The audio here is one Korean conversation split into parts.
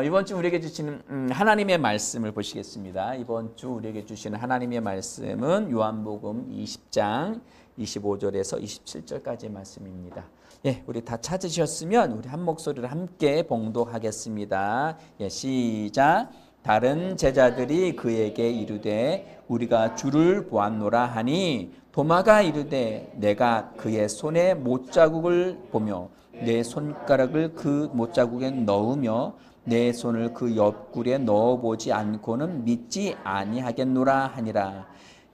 이번 주 우리에게 주시는 하나님의 말씀을 보시겠습니다. 이번 주 우리에게 주시는 하나님의 말씀은 요한복음 20장 25절에서 27절까지의 말씀입니다. 예, 우리 다 찾으셨으면 우리 한 목소리로 함께 봉독하겠습니다. 예, 시작. 다른 제자들이 그에게 이르되 우리가 주를 보았노라 하니 도마가 이르되 내가 그의 손에 못자국을 보며 내 손가락을 그 못자국에 넣으며 내 손을 그 옆구리에 넣어보지 않고는 믿지 아니하겠노라 하니라.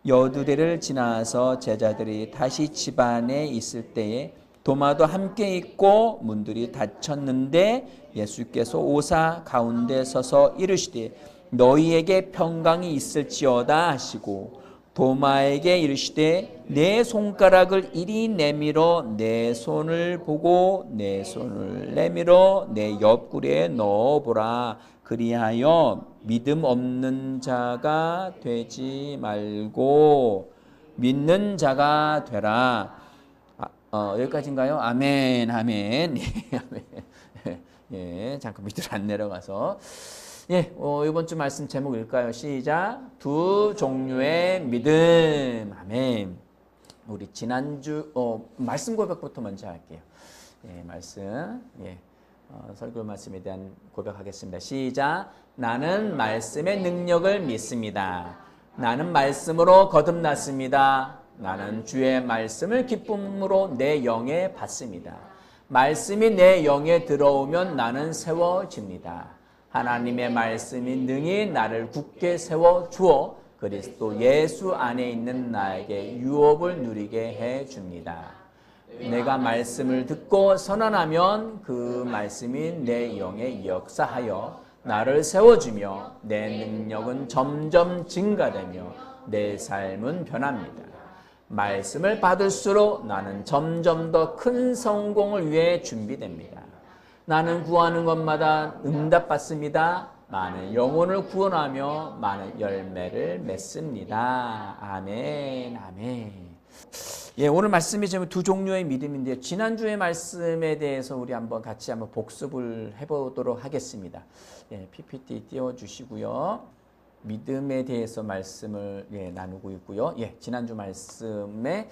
여두대를 지나서 제자들이 다시 집안에 있을 때에 도마도 함께 있고 문들이 닫혔는데 예수께서 오사 가운데 서서 이르시되 너희에게 평강이 있을지어다 하시고 도마에게 이르시되 내 손가락을 이리 내밀어 내 손을 보고 내 손을 내밀어 내 옆구리에 넣어보라. 그리하여 믿음 없는 자가 되지 말고 믿는 자가 되라. 여기까지인가요? 아멘, 아멘. 예, 잠깐 밑으로 안 내려가서. 예, 이번 주 말씀 제목 읽을까요? 시작. 두 종류의 믿음. 아멘. 우리 지난주 말씀 고백부터 먼저 할게요. 예, 말씀. 예, 설교 말씀에 대한 고백하겠습니다. 시작. 나는 말씀의 능력을 믿습니다. 나는 말씀으로 거듭났습니다. 나는 주의 말씀을 기쁨으로 내 영에 받습니다. 말씀이 내 영에 들어오면 나는 세워집니다. 하나님의 말씀이 능히 나를 굳게 세워주어 그리스도 예수 안에 있는 나에게 유업을 누리게 해줍니다. 내가 말씀을 듣고 선언하면 그 말씀이 내 영에 역사하여 나를 세워주며 내 능력은 점점 증가되며 내 삶은 변합니다. 말씀을 받을수록 나는 점점 더 큰 성공을 위해 준비됩니다. 나는 구하는 것마다 응답받습니다. 많은 영혼을 구원하며 많은 열매를 맺습니다. 아멘, 아멘. 예, 오늘 말씀이 지금 두 종류의 믿음인데 지난주의 말씀에 대해서 우리 같이 한번 복습을 해보도록 하겠습니다. 예, PPT 띄워주시고요. 믿음에 대해서 말씀을 나누고 있고요. 예, 지난주 말씀에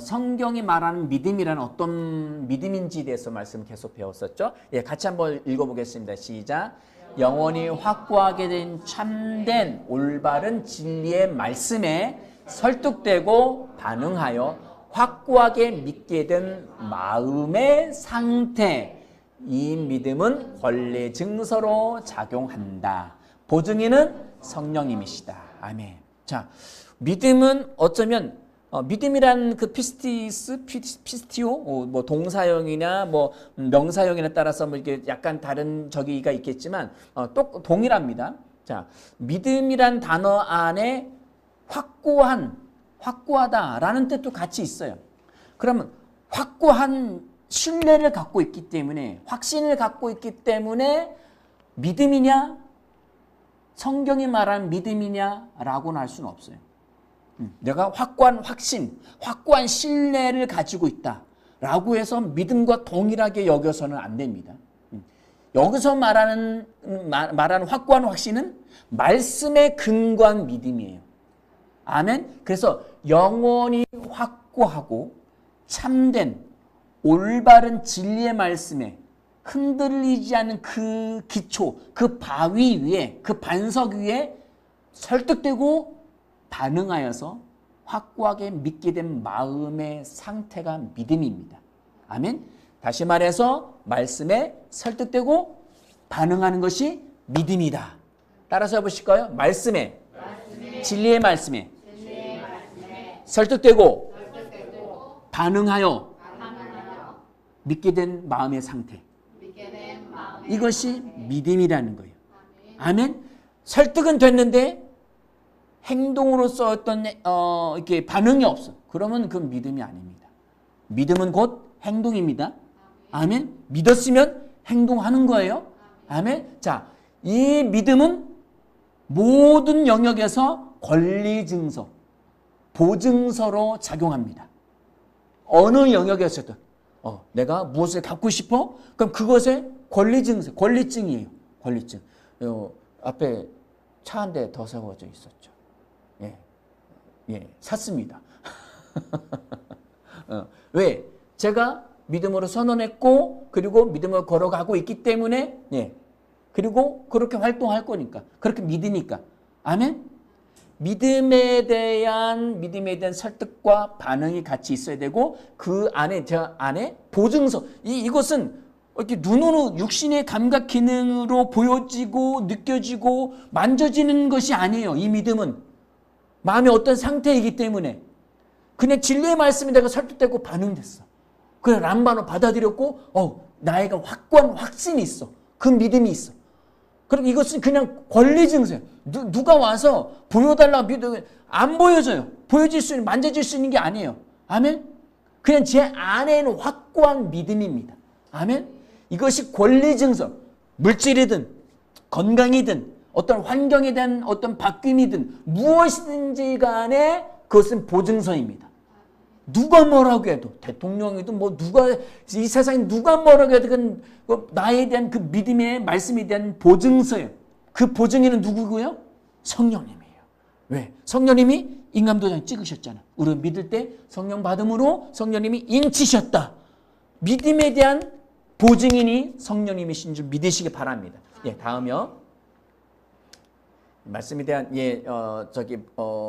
성경이 말하는 믿음이란 어떤 믿음인지에 대해서 말씀을 계속 배웠었죠. 예, 같이 한번 읽어보겠습니다. 시작. 영원히 확고하게 된 참된 올바른 진리의 말씀에 설득되고 반응하여 확고하게 믿게 된 마음의 상태. 이 믿음은 권리 증서로 작용한다. 보증인은 성령님이시다. 아멘. 자, 믿음은 어쩌면 믿음이란 그 피스티오 뭐 동사형이나 뭐 명사형이나 따라서 뭐 이게 약간 다른 저기가 있겠지만 또 동일합니다. 자, 믿음이란 단어 안에 확고하다라는 뜻도 같이 있어요. 그러면 확고한 신뢰를 갖고 있기 때문에 확신을 갖고 있기 때문에 믿음이냐? 성경이 말하는 믿음이냐라고는 할 수는 없어요. 내가 확고한 확신, 확고한 신뢰를 가지고 있다라고 해서 믿음과 동일하게 여겨서는 안 됩니다. 여기서 말하는 확고한 확신은 말씀에 근거한 믿음이에요. 아멘. 그래서 영원히 확고하고 참된 올바른 진리의 말씀에 흔들리지 않는 그 기초, 그 바위 위에, 그 반석 위에 설득되고 반응하여서 확고하게 믿게 된 마음의 상태가 믿음입니다. 아멘. 다시 말해서 말씀에 설득되고 반응하는 것이 믿음이다. 따라서 해보실까요? 말씀에, 진리의 말씀에, 설득되고 반응하여 믿게 된 마음의 상태. 이것이 믿음이라는 거예요. 아멘. 설득은 됐는데 행동으로서 어떤 이렇게 반응이 없어. 그러면 그건 믿음이 아닙니다. 믿음은 곧 행동입니다. 아멘. 믿었으면 행동하는 거예요. 아멘. 자, 이 믿음은 모든 영역에서 권리 증서, 보증서로 작용합니다. 어느 영역에서든 내가 무엇을 갖고 싶어? 그럼 그것에 권리증이에요. 권리증. 앞에 차 한 대 더 세워져 있었죠. 예, 샀습니다. 왜? 제가 믿음으로 선언했고, 그리고 믿음으로 걸어가고 있기 때문에, 그리고 그렇게 활동할 거니까, 그렇게 믿으니까. 아멘? 믿음에 대한 설득과 반응이 같이 있어야 되고, 그 안에, 저 안에 보증서, 이것은 이렇게 눈으로 육신의 감각 기능으로 보여지고, 느껴지고, 만져지는 것이 아니에요. 이 믿음은. 마음의 어떤 상태이기 때문에. 그냥 진리의 말씀이 내가 설득되고 반응됐어. 그래, 람바노 받아들였고, 나에게 확고한 확신이 있어. 그 믿음이 있어. 그럼 이것은 그냥 권리 증서예요. 누가 와서 보여달라고 믿으면 안 보여져요. 보여질 수 있는, 만져질 수 있는 게 아니에요. 아멘? 그냥 제 안에는 확고한 믿음입니다. 아멘? 이것이 권리 증서. 물질이든, 건강이든, 어떤 환경에 대한 어떤 바뀜이든, 무엇이든지 간에 그것은 보증서입니다. 누가 뭐라고 해도, 대통령이든 이 세상에 누가 뭐라고 해도 그건 나에 대한 그 믿음의 말씀에 대한 보증서예요. 그 보증인은 누구고요? 성령님이에요. 왜? 성령님이 인감도장 찍으셨잖아. 우리가 믿을 때 성령 받음으로 성령님이 인치셨다. 믿음에 대한 보증인이 성령님이신 줄 믿으시기 바랍니다. 다음이요. 말씀에 대한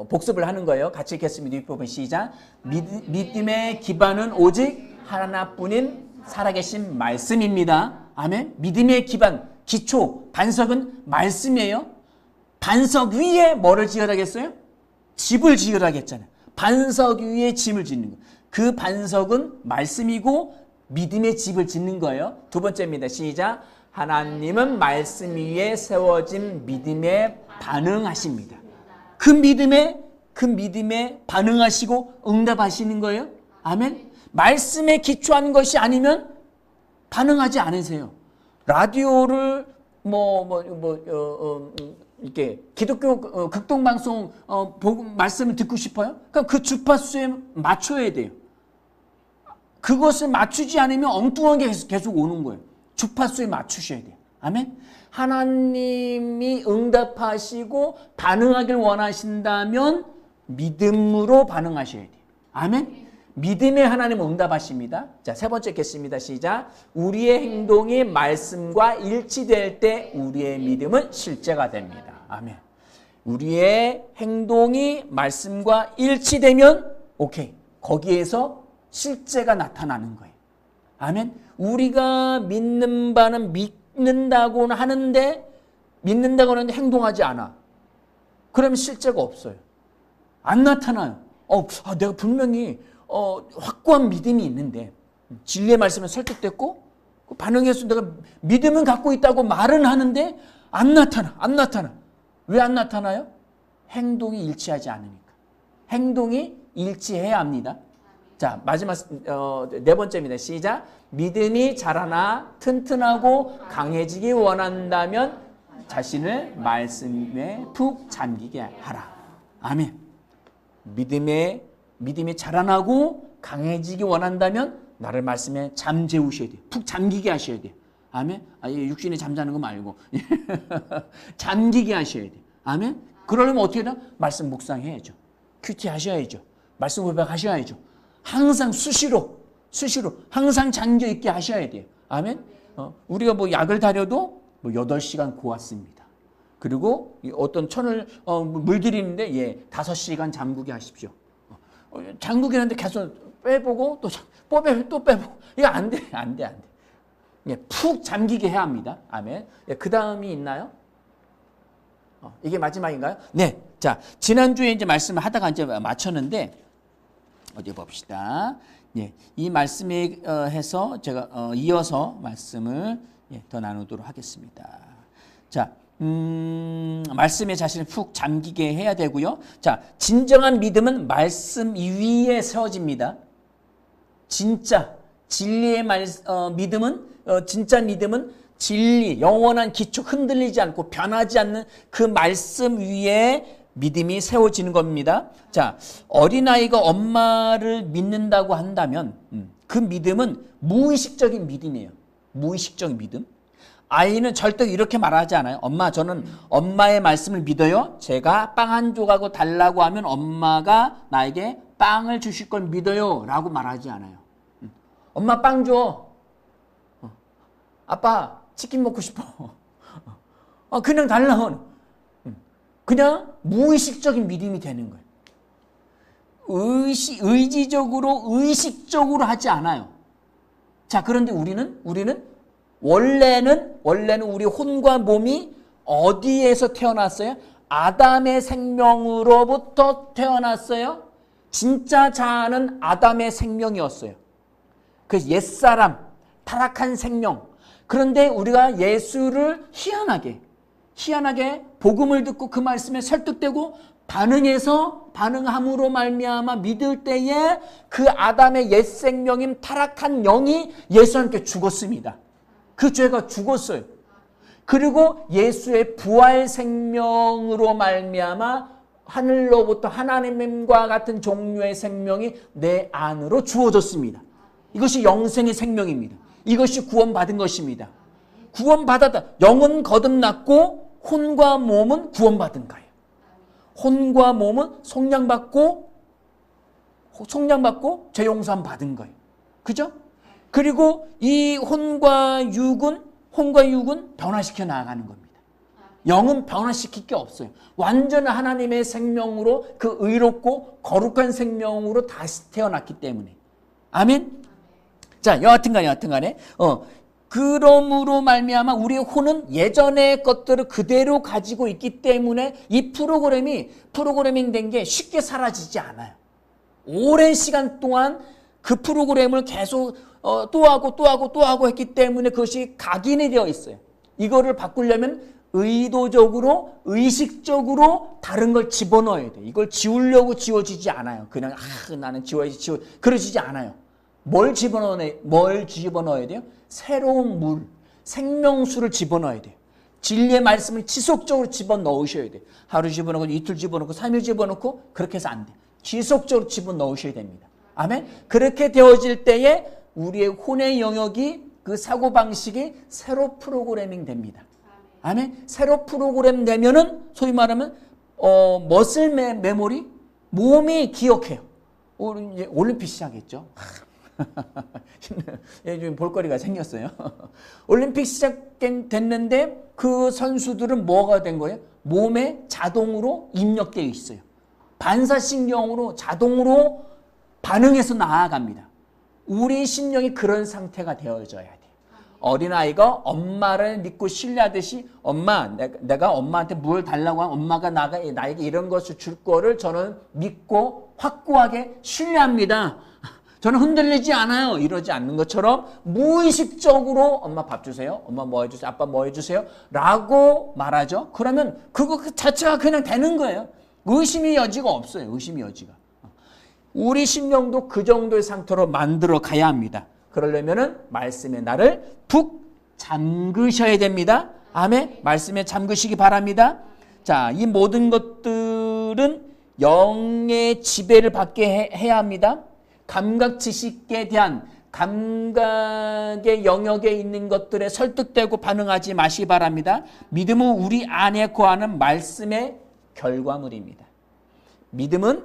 복습을 하는 거예요. 같이 읽겠습니다. 윗부분 시작. 믿음의 기반은 오직 하나뿐인 살아계신 말씀입니다. 아멘. 믿음의 기반, 기초, 반석은 말씀이에요. 반석 위에 뭐를 지으라겠어요? 집을 지으라겠잖아요. 반석 위에 집을 짓는 거. 그 반석은 말씀이고 믿음의 집을 짓는 거예요. 두 번째입니다. 시작. 하나님은 말씀 위에 세워진 믿음에 반응하십니다. 그 믿음에 반응하시고 응답하시는 거예요. 아멘. 말씀에 기초한 것이 아니면 반응하지 않으세요. 라디오를 이렇게 기독교 극동방송 말씀을 듣고 싶어요? 그럼 그 주파수에 맞춰야 돼요. 그것을 맞추지 않으면 엉뚱한 게 계속 오는 거예요. 주파수에 맞추셔야 돼요. 아멘. 하나님이 응답하시고 반응하길 원하신다면 믿음으로 반응하셔야 돼요. 아멘. 믿음에 하나님 응답하십니다. 자, 세 번째 읽겠습니다. 시작. 우리의 행동이 말씀과 일치될 때 우리의 믿음은 실제가 됩니다. 아멘. 우리의 행동이 말씀과 일치되면 오케이. 거기에서 실제가 나타나는 거예요. 아멘. 우리가 믿는 바는 믿는다고는 하는데 행동하지 않아. 그러면 실제가 없어요. 안 나타나요. 내가 분명히 확고한 믿음이 있는데 진리의 말씀에 설득됐고 반응해서 내가 믿음은 갖고 있다고 말은 하는데 안 나타나. 왜 안 나타나요? 행동이 일치하지 않으니까. 행동이 일치해야 합니다. 자, 마지막 네 번째입니다. 시작. 믿음이 자라나 튼튼하고 강해지기 원한다면 자신을 말씀에 푹 잠기게 하라. 아멘. 믿음이 자라나고 강해지기 원한다면 나를 말씀에 잠재우셔야 돼요. 푹 잠기게 하셔야 돼요. 아멘. 육신에 잠자는 거 말고 잠기게 하셔야 돼요. 아멘. 그러려면 어떻게 해야 돼요? 말씀 묵상해야죠. 큐티 하셔야죠. 말씀 고백하셔야죠. 항상 수시로 항상 잠겨 있게 하셔야 돼요. 아멘. 우리가 약을 다려도 8시간 고왔습니다. 그리고 어떤 천을 물들이는데 5시간 잠그게 하십시오. 잠그긴 한데 계속 빼보고 또 빼보고 이거 안 돼. 푹 잠기게 해야 합니다. 아멘. 그 다음이 있나요? 이게 마지막인가요? 네. 자, 지난주에 이제 말씀을 하다가 이제 마쳤는데 어디 봅시다. 이 말씀에 해서 제가 이어서 말씀을 더 나누도록 하겠습니다. 자, 말씀에 자신을 푹 잠기게 해야 되고요. 자, 진정한 믿음은 말씀 위에 세워집니다. 진리의 믿음은 진짜 믿음은 진리, 영원한 기초, 흔들리지 않고 변하지 않는 그 말씀 위에 믿음이 세워지는 겁니다. 자, 어린아이가 엄마를 믿는다고 한다면 그 믿음은 무의식적인 믿음이에요. 무의식적인 믿음. 아이는 절대 이렇게 말하지 않아요. 엄마, 저는 엄마의 말씀을 믿어요. 제가 빵 한 조각을 달라고 하면 엄마가 나에게 빵을 주실 걸 믿어요. 라고 말하지 않아요. 엄마 빵 줘. 아빠 치킨 먹고 싶어. 그냥 달라고. 그냥 무의식적인 믿음이 되는 거예요. 의지적으로, 의식적으로 하지 않아요. 자, 그런데 우리는 원래는 우리 혼과 몸이 어디에서 태어났어요? 아담의 생명으로부터 태어났어요. 진짜 자아는 아담의 생명이었어요. 그래서 옛사람, 타락한 생명. 그런데 우리가 예수를 희한하게 복음을 듣고 그 말씀에 설득되고 반응함으로 말미암아 믿을 때에 그 아담의 옛 생명인 타락한 영이 예수와 함께 죽었습니다. 그 죄가 죽었어요. 그리고 예수의 부활 생명으로 말미암아 하늘로부터 하나님과 같은 종류의 생명이 내 안으로 주어졌습니다. 이것이 영생의 생명입니다. 이것이 구원받은 것입니다. 구원받았다. 영은 거듭났고 혼과 몸은 구원받은 거예요. 혼과 몸은 속량받고 죄 용서함 받은 거예요. 그죠? 그리고 이 혼과 육은 변화시켜 나아가는 겁니다. 영은 변화시킬 게 없어요. 완전 하나님의 생명으로 그 의롭고 거룩한 생명으로 다시 태어났기 때문에. 아멘? 자, 여하튼 간에 그러므로 말미암아 우리의 혼은 예전의 것들을 그대로 가지고 있기 때문에 이 프로그래밍 된 게 쉽게 사라지지 않아요. 오랜 시간 동안 그 프로그램을 계속 또 하고 했기 때문에 그것이 각인이 되어 있어요. 이거를 바꾸려면 의도적으로, 의식적으로 다른 걸 집어넣어야 돼요. 이걸 지우려고 지워지지 않아요. 그냥 나는 지워야지 그러지지 않아요. 뭘 집어넣어야 돼요? 새로운 물, 생명수를 집어넣어야 돼요. 진리의 말씀을 지속적으로 집어넣으셔야 돼요. 하루 집어넣고 이틀 집어넣고 3일 집어넣고 그렇게 해서 안 돼요. 지속적으로 집어넣으셔야 됩니다. 아멘? 그렇게 되어질 때에 우리의 혼의 영역이 그 사고방식이 새로 프로그래밍 됩니다. 아멘? 새로 프로그램 되면은 소위 말하면 머슬 메모리? 몸이 기억해요. 이제 올림픽 시작했죠. 요즘 볼거리가 생겼어요. 올림픽 시작됐는데 그 선수들은 뭐가 된 거예요? 몸에 자동으로 입력되어 있어요. 반사신경으로 자동으로 반응해서 나아갑니다. 우리 심령이 그런 상태가 되어져야 돼요. 어린아이가 엄마를 믿고 신뢰하듯이 엄마, 내가 엄마한테 뭘 달라고 하면 엄마가 나에게 이런 것을 줄 거를 저는 믿고 확고하게 신뢰합니다. 저는 흔들리지 않아요. 이러지 않는 것처럼 무의식적으로 엄마 밥 주세요. 엄마 뭐 해주세요. 아빠 뭐 해주세요. 라고 말하죠. 그러면 그거 자체가 그냥 되는 거예요. 의심의 여지가 없어요. 의심의 여지가. 우리 심령도 그 정도의 상태로 만들어 가야 합니다. 그러려면은 말씀의 날을 푹 잠그셔야 됩니다. 아멘. 말씀에 잠그시기 바랍니다. 자, 이 모든 것들은 영의 지배를 받게 해야 합니다. 감각 지식에 대한 감각의 영역에 있는 것들에 설득되고 반응하지 마시기 바랍니다. 믿음은 우리 안에 거하는 말씀의 결과물입니다. 믿음은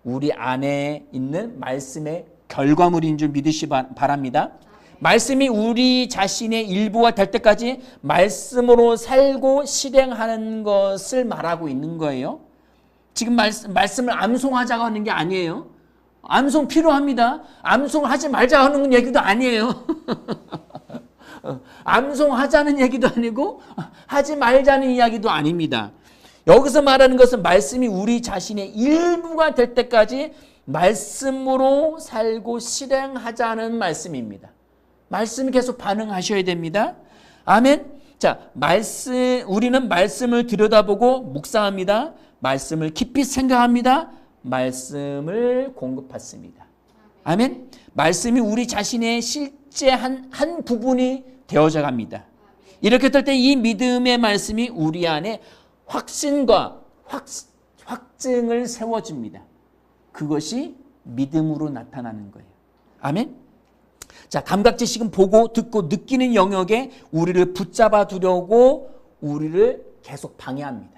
우리 안에 있는 말씀의 결과물인 줄 믿으시기 바랍니다. 말씀이 우리 자신의 일부가 될 때까지 말씀으로 살고 실행하는 것을 말하고 있는 거예요. 지금 말씀을 암송하자고 하는 게 아니에요. 암송 필요합니다. 암송하지 말자 하는 얘기도 아니에요. 암송하자는 얘기도 아니고 하지 말자는 이야기도 아닙니다. 여기서 말하는 것은 말씀이 우리 자신의 일부가 될 때까지 말씀으로 살고 실행하자는 말씀입니다. 말씀이 계속 반응하셔야 됩니다. 아멘. 자, 우리는 말씀을 들여다보고 묵상합니다. 말씀을 깊이 생각합니다. 말씀을 공급받습니다. 아멘. 말씀이 우리 자신의 실제 한 부분이 되어져 갑니다. 이렇게 될 때 이 믿음의 말씀이 우리 안에 확신과 확증을 세워줍니다. 그것이 믿음으로 나타나는 거예요. 아멘. 자, 감각 지식은 보고 듣고 느끼는 영역에 우리를 붙잡아 두려고 우리를 계속 방해합니다.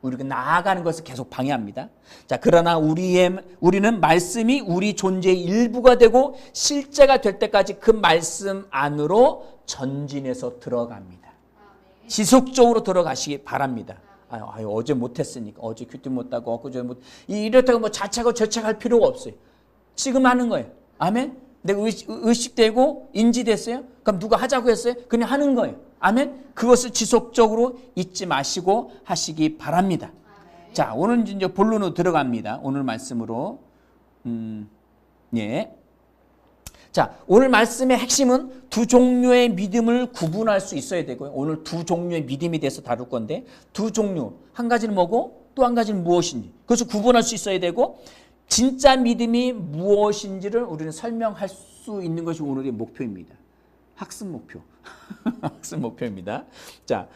우리가 나아가는 것을 계속 방해합니다. 자, 그러나 우리는 말씀이 우리 존재의 일부가 되고 실제가 될 때까지 그 말씀 안으로 전진해서 들어갑니다. 지속적으로 들어가시기 바랍니다. 아유, 어제 못했으니까, 어제 큐티 못하고, 엊그제 못, 이렇다고 뭐 자책하고 저책할 필요가 없어요. 지금 하는 거예요. 아멘? 내가 의식되고 인지됐어요? 그럼 누가 하자고 했어요? 그냥 하는 거예요. 아멘? 그것을 지속적으로 잊지 마시고 하시기 바랍니다. 자, 오늘 이제 본론으로 들어갑니다. 오늘 말씀으로. 예. 자, 오늘 말씀의 핵심은 두 종류의 믿음을 구분할 수 있어야 되고요. 오늘 두 종류의 믿음에 대해서 다룰 건데, 두 종류, 한 가지는 뭐고 또 한 가지는 무엇인지, 그것을 구분할 수 있어야 되고, 진짜 믿음이 무엇인지를 우리는 설명할 수 있는 것이 오늘의 목표입니다. 학습 목표. 학습 목표입니다. 자,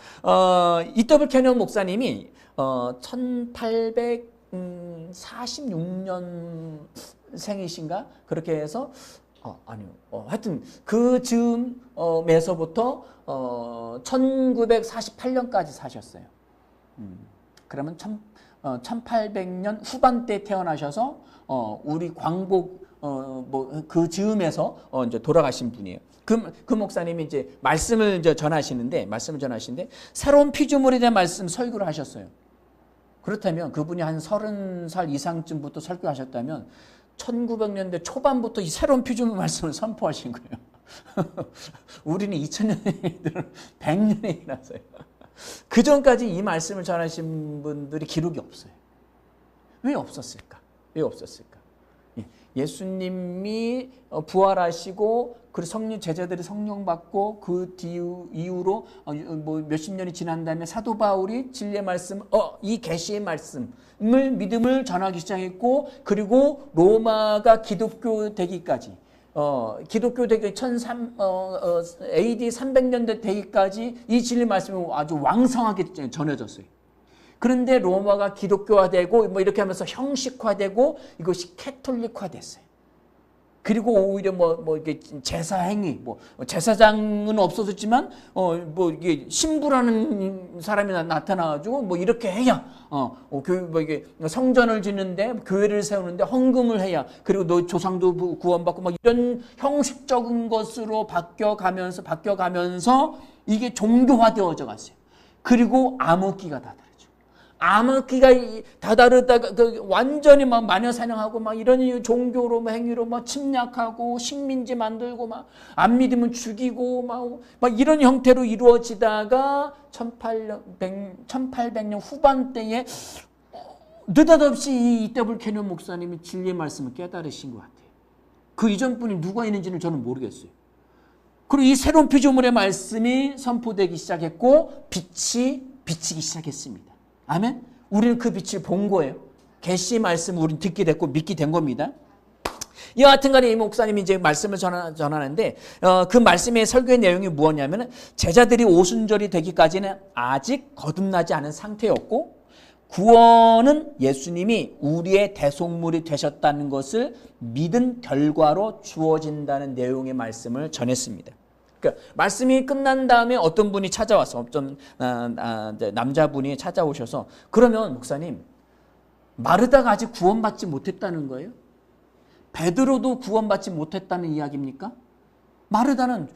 E.W. 케넌 목사님이 1846년 생이신가? 그렇게 해서 아니요. 하여튼 그 즈음에서부터 1948년까지 사셨어요. 그러면 1800년 후반때 태어나셔서 우리 광복 그 즈음에서 이제 돌아가신 분이에요. 그 목사님이 이제 말씀을 전하시는데 새로운 피조물에 대한 말씀 설교를 하셨어요. 그렇다면 그분이 한 30살 이상쯤부터 설교하셨다면 1900년대 초반부터 이 새로운 피조물 말씀을 선포하신 거예요. 우리는 2000년에 100년에 일어났어요. 그 전까지 이 말씀을 전하신 분들이 기록이 없어요. 왜 없었을까? 예수님이 부활하시고 그리고 성령 제자들이 성령 받고 그 이후로 뭐 몇십 년이 지난 다음에 사도 바울이 진리의 말씀, 이 계시의 말씀을 믿음을 전하기 시작했고, 그리고 로마가 기독교 되기까지 기독교 되기 AD 300년대 되기까지 이 진리 말씀이 아주 왕성하게 전해졌어요. 그런데 로마가 기독교화되고 뭐 이렇게 하면서 형식화되고 이것이 캐톨릭화됐어요. 그리고 오히려 뭐 이게 제사 행위, 뭐 제사장은 없어졌지만 뭐 이게 신부라는 사람이 나타나가지고 뭐 이렇게 해야 뭐 이게 성전을 짓는데 교회를 세우는데 헌금을 해야, 그리고 너 조상도 구원받고 막 이런 형식적인 것으로 바뀌어가면서 이게 종교화되어져 갔어요. 그리고 암흑기가 다다르죠. 암흑기가 다다르다가 완전히 막 마녀사냥하고 막 이런 종교로 행위로 막 침략하고 식민지 만들고 막 안 믿으면 죽이고 막 이런 형태로 이루어지다가 1800년 후반대에 느닷없이 이 E.W. 케넌 목사님이 진리의 말씀을 깨달으신 것 같아요. 그 이전 분이 누가 있는지는 저는 모르겠어요. 그리고 이 새로운 피조물의 말씀이 선포되기 시작했고 빛이 비치기 시작했습니다. 아멘? 우리는 그 빛을 본 거예요. 계시 말씀을 우리는 듣게 됐고 믿게 된 겁니다. 여하튼 간에 이 목사님이 이제 말씀을 전하는데 그 말씀의 설교의 내용이 무엇이냐면, 제자들이 오순절이 되기까지는 아직 거듭나지 않은 상태였고, 구원은 예수님이 우리의 대속물이 되셨다는 것을 믿은 결과로 주어진다는 내용의 말씀을 전했습니다. 그러니까 말씀이 끝난 다음에 어떤 분이 찾아와서 어떤 남자분이 찾아오셔서, 그러면 목사님, 마르다가 아직 구원받지 못했다는 거예요? 베드로도 구원받지 못했다는 이야기입니까? 마르다는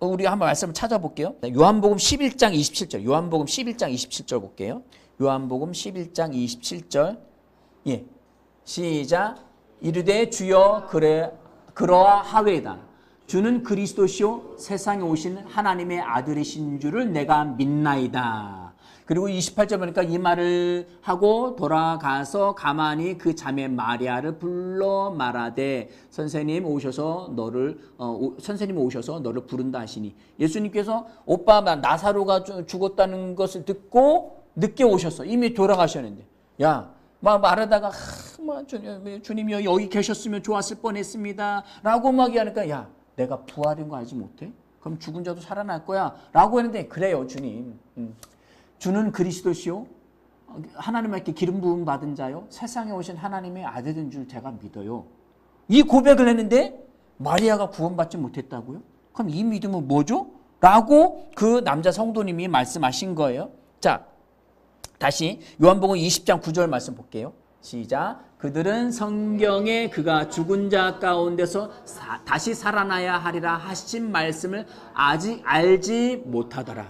우리 한번 말씀을 찾아볼게요. 요한복음 11장 27절. 요한복음 11장 27절 볼게요. 요한복음 11장 27절. 예. 시작. 이르되 주여 그러하외다. 주는 그리스도시요 세상에 오신 하나님의 아들이신 줄을 내가 믿나이다. 그리고 28절 보니까 이 말을 하고 돌아가서 가만히 그 자매 마리아를 불러 말하되 선생님 오셔서 너를 부른다 하시니, 예수님께서 오빠 나사로가 죽었다는 것을 듣고 늦게 오셨어. 이미 돌아가셨는데, 야 말하다가 주님이 여기 계셨으면 좋았을 뻔했습니다 라고 막 하니까, 야 내가 부활인 거 알지 못해? 그럼 죽은 자도 살아날 거야 라고 했는데, 그래요 주님, 주는 그리스도시요 하나님께 기름 부음 받은 자요 세상에 오신 하나님의 아들인 줄 제가 믿어요. 이 고백을 했는데 마리아가 구원받지 못했다고요? 그럼 이 믿음은 뭐죠? 라고 그 남자 성도님이 말씀하신 거예요. 자, 다시 요한복음 20장 9절 말씀 볼게요. 시작. 그들은 성경에 그가 죽은 자 가운데서 다시 살아나야 하리라 하신 말씀을 아직 알지 못하더라.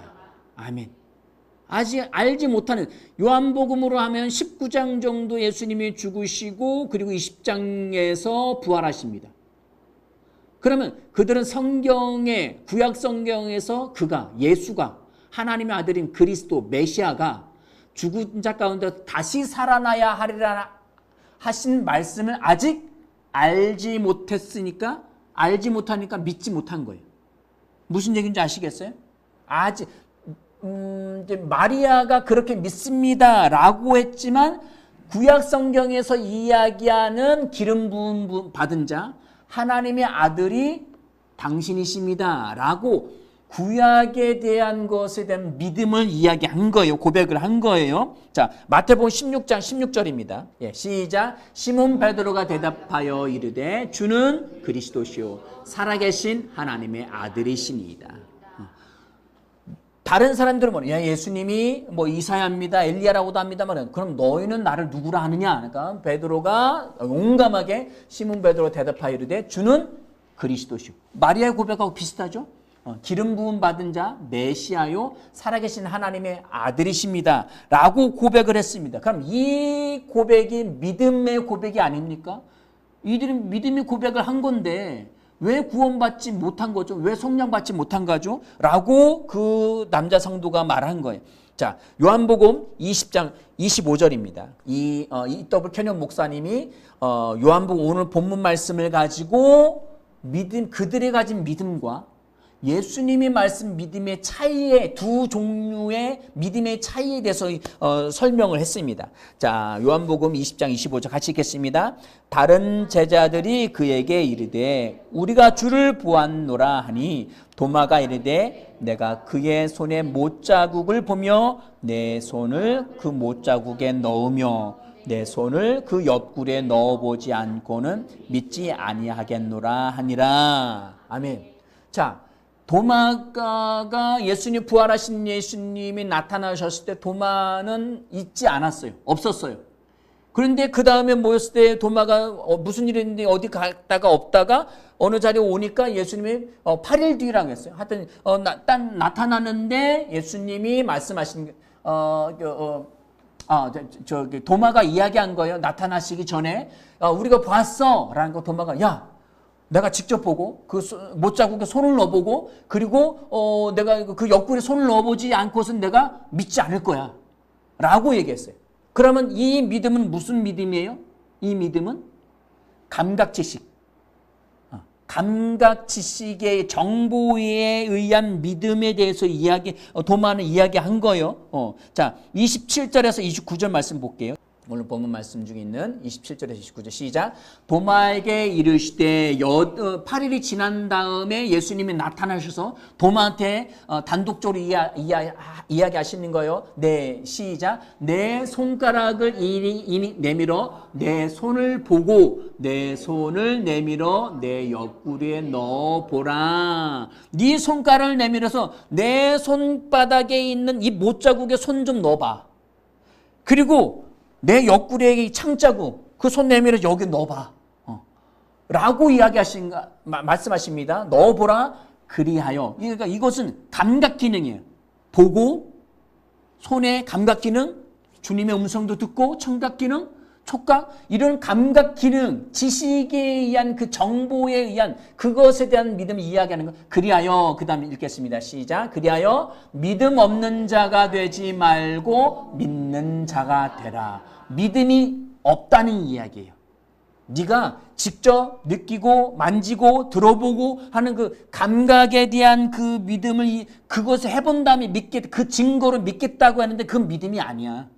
아멘. 아직 알지 못하는, 요한복음으로 하면 19장 정도 예수님이 죽으시고 그리고 20장에서 부활하십니다. 그러면 그들은 성경에, 구약 성경에서 그가, 예수가, 하나님의 아들인 그리스도 메시아가 죽은 자 가운데 다시 살아나야 하리라 하신 말씀을 아직 알지 못했으니까, 알지 못하니까 믿지 못한 거예요. 무슨 얘기인지 아시겠어요? 아직 이제 마리아가 그렇게 믿습니다라고 했지만 구약 성경에서 이야기하는 기름 부음 받은 자, 하나님의 아들이 당신이십니다라고 구약에 대한 것에 대한 믿음을 이야기한 거예요. 고백을 한 거예요. 자, 마태복음 16장 16절입니다. 예, 시작. 시몬 베드로가 대답하여 이르되 주는 그리스도시요 살아계신 하나님의 아들이시니이다. 다른 사람들은 뭐, 야, 예수님이 뭐 이사야입니다, 엘리야라고도 합니다만, 그럼 너희는 나를 누구라 하느냐? 그러니까 베드로가 용감하게 시몬 베드로 대답하여 이르되 주는 그리스도시요. 마리아의 고백하고 비슷하죠? 기름 부음 받은 자 메시아요 살아계신 하나님의 아들이십니다 라고 고백을 했습니다. 그럼 이 고백이 믿음의 고백이 아닙니까? 이들이 믿음의 고백을 한 건데 왜 구원받지 못한 거죠? 왜 성령 받지 못한 거죠? 라고 그 남자 성도가 말한 거예요. 자, 요한복음 20장 25절입니다. E.W. 캐년 목사님이 요한복음 오늘 본문 말씀을 가지고 그들이 가진 믿음과 예수님이 말씀 믿음의 차이에, 두 종류의 믿음의 차이에 대해서 설명을 했습니다. 자, 요한복음 20장 25절 같이 읽겠습니다. 다른 제자들이 그에게 이르되 우리가 주를 보았노라 하니 도마가 이르되 내가 그의 손에 못자국을 보며 내 손을 그 못자국에 넣으며 내 손을 그 옆구리에 넣어보지 않고는 믿지 아니하겠노라 하니라. 아멘. 자, 도마가 예수님, 부활하신 예수님이 나타나셨을 때 도마는 있지 않았어요. 없었어요. 그런데 그 다음에 모였을 때 도마가 무슨 일이 있는데 어디 갔다가 없다가 어느 자리에 오니까 예수님이 8일 뒤라고 했어요. 하여튼 나타나는데 예수님이 말씀하신 도마가 이야기한 거예요. 나타나시기 전에 우리가 봤어 라는 거. 도마가 야, 내가 직접 보고 그 못자국에 손을 넣어보고 그리고 내가 그 옆구리에 손을 넣어보지 않고서는 내가 믿지 않을 거야 라고 얘기했어요. 그러면 이 믿음은 무슨 믿음이에요? 이 믿음은 감각지식, 감각지식의 정보에 의한 믿음에 대해서 도마는 이야기한 거예요. 자, 27절에서 29절 말씀 볼게요. 오늘 본문 말씀 중에 있는 27절에서 29절 시작. 도마에게 이르시되 8일이 지난 다음에 예수님이 나타나셔서 도마한테 단독적으로 이야기하시는 거예요. 네, 시작. 내 손가락을 이리 내밀어 내 손을 보고 내 손을 내밀어 내 옆구리에 넣어보라. 네 손가락을 내밀어서 내 손바닥에 있는 이 못자국에 손 좀 넣어봐. 그리고 내 옆구리에 창자국, 그 손 내밀어 여기 넣어봐. 라고 말씀하십니다. 넣어보라. 그리하여. 그러니까 이것은 감각 기능이에요. 보고, 손의 감각 기능, 주님의 음성도 듣고, 청각 기능, 촉각, 이런 감각 기능, 지식에 의한 그 정보에 의한 그것에 대한 믿음을 이야기하는 것. 그리하여, 그 다음에 읽겠습니다. 시작. 그리하여 믿음 없는 자가 되지 말고 믿는 자가 되라. 믿음이 없다는 이야기예요. 네가 직접 느끼고 만지고 들어보고 하는 그 감각에 대한 그 믿음을 그것을 해본 다음에 그 증거로 믿겠다고 하는데 그건 믿음이 아니야.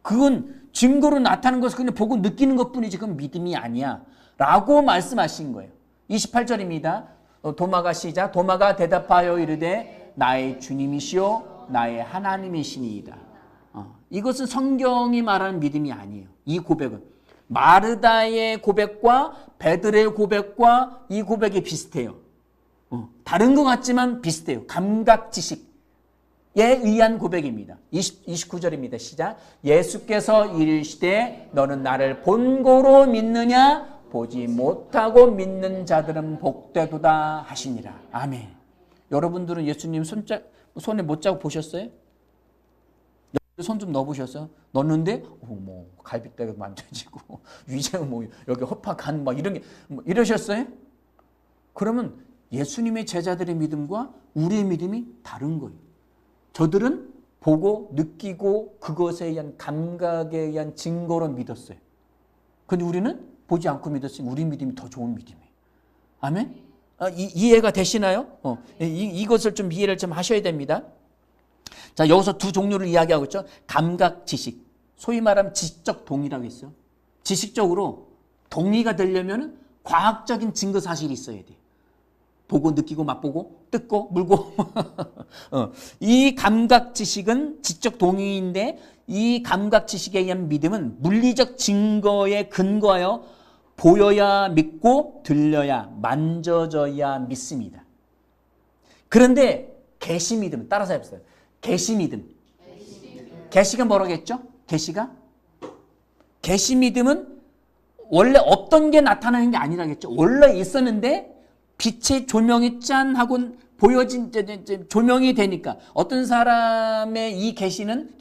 그건 증거로 나타나는 것을 그냥 보고 느끼는 것뿐이지 그건 믿음이 아니야 라고 말씀하신 거예요. 28절입니다. 도마가 시작. 도마가 대답하여 이르되 나의 주님이시요 나의 하나님이시니이다. 이것은 성경이 말하는 믿음이 아니에요. 이 고백은 마르다의 고백과 베드로의 고백과 이 고백이 비슷해요. 다른 것 같지만 비슷해요. 감각 지식에 의한 고백입니다. 29절입니다. 시작. 예수께서 이르시되 너는 나를 본고로 믿느냐? 보지 못하고 믿는 자들은 복되도다 하시니라. 아멘. 여러분들은 예수님 손에 못 잡고 보셨어요? 손 좀 넣어보셨어요? 넣었는데 뭐 갈비뼈가 만져지고 위에 뭐 여기 허파 간 막 이런 게 뭐 이러셨어요? 그러면 예수님의 제자들의 믿음과 우리의 믿음이 다른 거예요. 저들은 보고 느끼고 그것에 의한 감각에 의한 증거로 믿었어요. 근데 우리는 보지 않고 믿었으니 우리 믿음이 더 좋은 믿음이에요. 아멘? 이해가 되시나요? 이것을 좀 이해를 좀 하셔야 됩니다. 자, 여기서 두 종류를 이야기하고 있죠. 감각 지식. 소위 말하면 지식적 동의라고 했어요. 지식적으로 동의가 되려면 과학적인 증거 사실이 있어야 돼요. 보고 느끼고 맛보고 뜯고 물고. 이 감각 지식은 지적 동의인데 이 감각 지식에 의한 믿음은 물리적 증거에 근거하여 보여야 믿고 들려야 만져져야 믿습니다. 그런데 계시 믿음 따라서 해보세요. 계시 믿음. 계시가 뭐라고 했죠? 계시 믿음은 원래 없던 게 나타나는 게 아니라겠죠. 원래 있었는데 빛의 조명이 짠 하고 보여진 조명이 되니까 어떤 사람의 이 계시는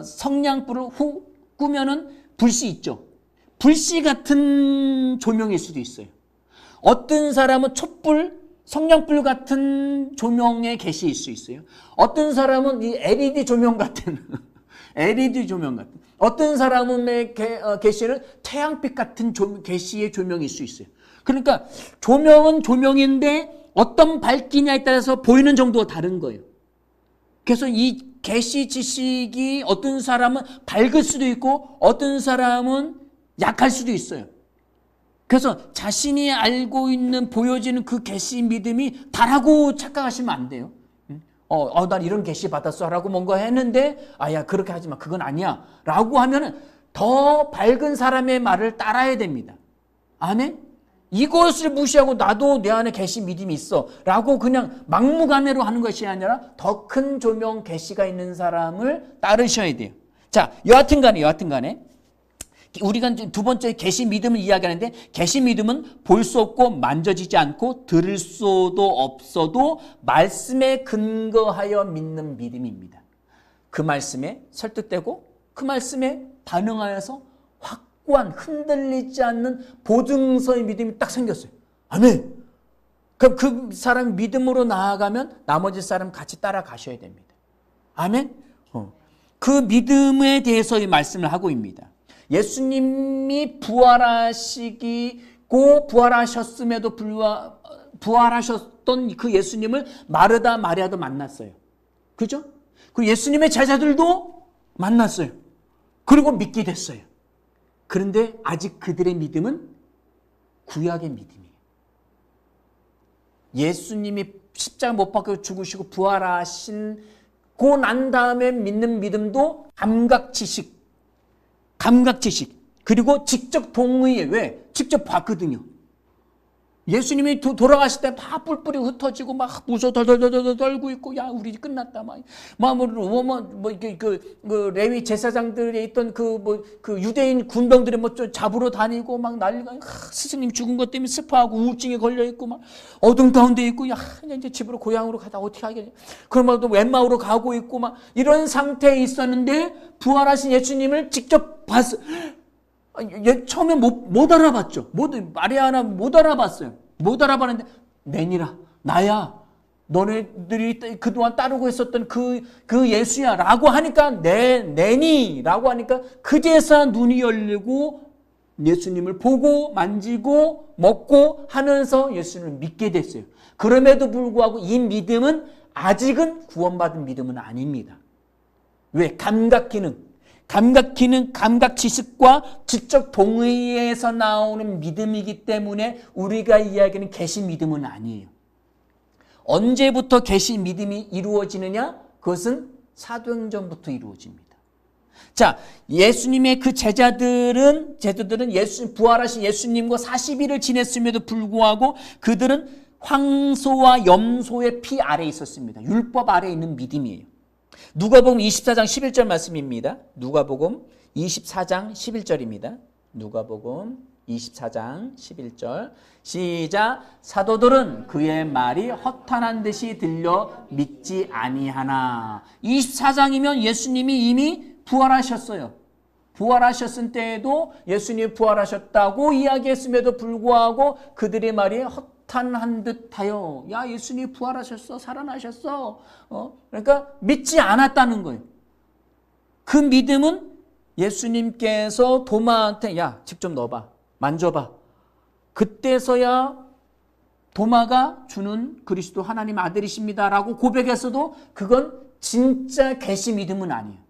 성냥불을 후 끄면은 불씨 있죠. 불씨 같은 조명일 수도 있어요. 어떤 사람은 촛불 성냥불 같은 조명의 계시일 수 있어요. 어떤 사람은 이 LED 조명 같은 어떤 사람의 계시는 태양빛 같은 계시의 조명일 수 있어요. 그러니까 조명은 조명인데 어떤 밝기냐에 따라서 보이는 정도가 다른 거예요. 그래서 이 계시 지식이 어떤 사람은 밝을 수도 있고 어떤 사람은 약할 수도 있어요. 그래서 자신이 알고 있는 보여지는 그 계시 믿음이 다라고 착각하시면 안 돼요. 난 이런 계시 받았어 라고 뭔가 했는데 야 그렇게 하지 마. 그건 아니야 라고 하면은 더 밝은 사람의 말을 따라야 됩니다. 아멘? 이것을 무시하고 나도 내 안에 계시 믿음이 있어 라고 그냥 막무가내로 하는 것이 아니라 더 큰 조명 계시가 있는 사람을 따르셔야 돼요. 자, 여하튼 간에 우리가 두 번째 계시 믿음을 이야기하는데 계시 믿음은 볼 수 없고 만져지지 않고 들을 수도 없어도 말씀에 근거하여 믿는 믿음입니다. 그 말씀에 설득되고 그 말씀에 반응하여서 확고한 흔들리지 않는 보증서의 믿음이 딱 생겼어요. 아멘. 그럼 그 사람 믿음으로 나아가면 나머지 사람 같이 따라가셔야 됩니다. 아멘. 그 믿음에 대해서 이 말씀을 하고 있습니다. 예수님이 부활하셨음에도 부활하셨던 그 예수님을 마르다 마리아도 만났어요. 그죠? 그 예수님의 제자들도 만났어요. 그리고 믿게 됐어요. 그런데 아직 그들의 믿음은 구약의 믿음이에요. 예수님이 십자가 못 박혀 죽으시고 부활하신 고 난 다음에 믿는 믿음도 감각 지식 그리고 직접 동의에 왜? 직접 봤거든요. 예수님이 돌아가실 때 막 뿔뿔이 흩어지고 막 무서 덜덜덜 떨고 있고 야 우리 끝났다 막 그 레위 제사장들에 있던 그 유대인 군병들이 뭐 잡으러 다니고 막 난리가 스승님 죽은 것 때문에 슬퍼하고 우울증에 걸려 있고 막 어둠 가운데 있고 야 이제 집으로 고향으로 가다 어떻게 하겠냐 그러면 또 웬마으로 가고 있고 막 이런 상태에 있었는데 부활하신 예수님을 직접 봤어. 처음에 못 알아봤죠. 마리아나 못 알아봤어요. 못 알아봤는데 내니라 나야 너네들이 그동안 따르고 있었던 그 예수야 라고 하니까 내니 라고 하니까 그제서 눈이 열리고 예수님을 보고 만지고 먹고 하면서 예수님을 믿게 됐어요. 그럼에도 불구하고 이 믿음은 아직은 구원받은 믿음은 아닙니다. 왜? 감각 지식과 지적 동의에서 나오는 믿음이기 때문에 우리가 이야기하는 계시 믿음은 아니에요. 언제부터 계시 믿음이 이루어지느냐? 그것은 사도행전부터 이루어집니다. 자, 예수님의 그 제자들은 부활하신 예수님과 40일을 지냈음에도 불구하고 그들은 황소와 염소의 피 아래에 있었습니다. 율법 아래에 있는 믿음이에요. 누가복음 24장 11절 말씀입니다. 누가복음 24장 11절입니다. 누가복음 24장 11절 시작. 사도들은 그의 말이 허탄한 듯이 들려 믿지 아니하나. 24장이면 예수님이 이미 부활하셨어요. 부활하셨을 때에도 예수님이 부활하셨다고 이야기했음에도 불구하고 그들의 말이 허탄한 듯하여, 야, 예수님이 부활하셨어, 살아나셨어. 그러니까 믿지 않았다는 거예요. 그 믿음은 예수님께서 도마한테, 야, 직접 넣어봐, 만져봐. 그때서야 도마가 주는 그리스도 하나님 아들이십니다라고 고백했어도 그건 진짜 계시 믿음은 아니에요.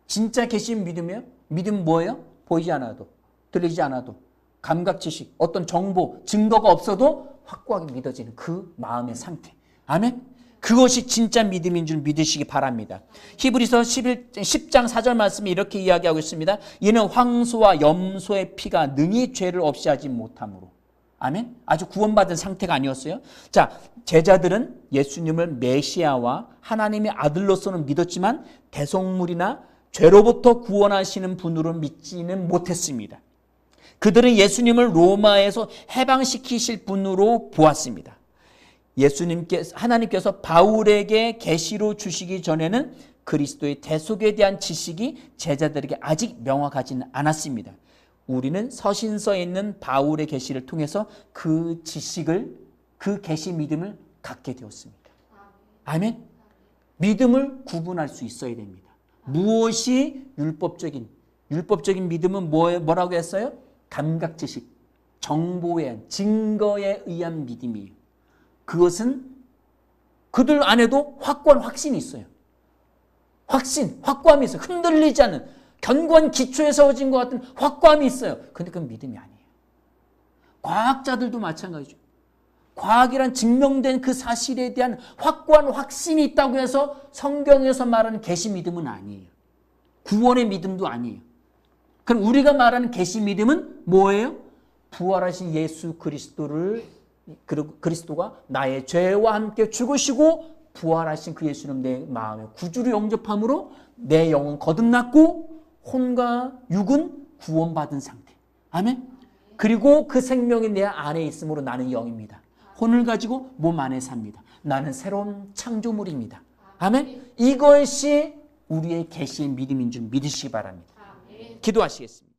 진짜 계시 믿음이에요? 믿음 뭐예요? 보이지 않아도, 들리지 않아도, 감각 지식, 어떤 정보, 증거가 없어도 확고하게 믿어지는 그 마음의 상태. 아멘? 그것이 진짜 믿음인 줄 믿으시기 바랍니다. 히브리서 10장 4절 말씀이 이렇게 이야기하고 있습니다. 이는 황소와 염소의 피가 능히 죄를 없이 하지 못함으로. 아멘? 아주 구원받은 상태가 아니었어요. 자, 제자들은 예수님을 메시아와 하나님의 아들로서는 믿었지만 대속물이나 죄로부터 구원하시는 분으로 믿지는 못했습니다. 그들은 예수님을 로마에서 해방시키실 분으로 보았습니다. 하나님께서 바울에게 계시로 주시기 전에는 그리스도의 대속에 대한 지식이 제자들에게 아직 명확하지는 않았습니다. 우리는 서신서에 있는 바울의 계시를 통해서 그 지식을, 그 계시 믿음을 갖게 되었습니다. 아멘. 믿음을 구분할 수 있어야 됩니다. 무엇이 율법적인 믿음은 뭐라고 했어요? 감각 지식, 정보에 의한, 증거에 의한 믿음이에요. 그것은 그들 안에도 확고한 확신이 있어요. 확고함이 있어요. 흔들리지 않는 견고한 기초에 세워진 것 같은 확고함이 있어요. 그런데 그건 믿음이 아니에요. 과학자들도 마찬가지죠. 과학이란 증명된 그 사실에 대한 확고한 확신이 있다고 해서 성경에서 말하는 계시 믿음은 아니에요. 구원의 믿음도 아니에요. 그럼 우리가 말하는 계시 믿음은 뭐예요? 부활하신 예수 그리스도가 나의 죄와 함께 죽으시고 부활하신 그 예수님 내 마음에 구주로 영접함으로 내 영은 거듭났고 혼과 육은 구원받은 상태. 아멘. 그리고 그 생명이 내 안에 있으므로 나는 영입니다. 혼을 가지고 몸 안에 삽니다. 나는 새로운 창조물입니다. 아멘. 이것이 우리의 계시의 믿음인 줄 믿으시기 바랍니다. 기도하시겠습니다.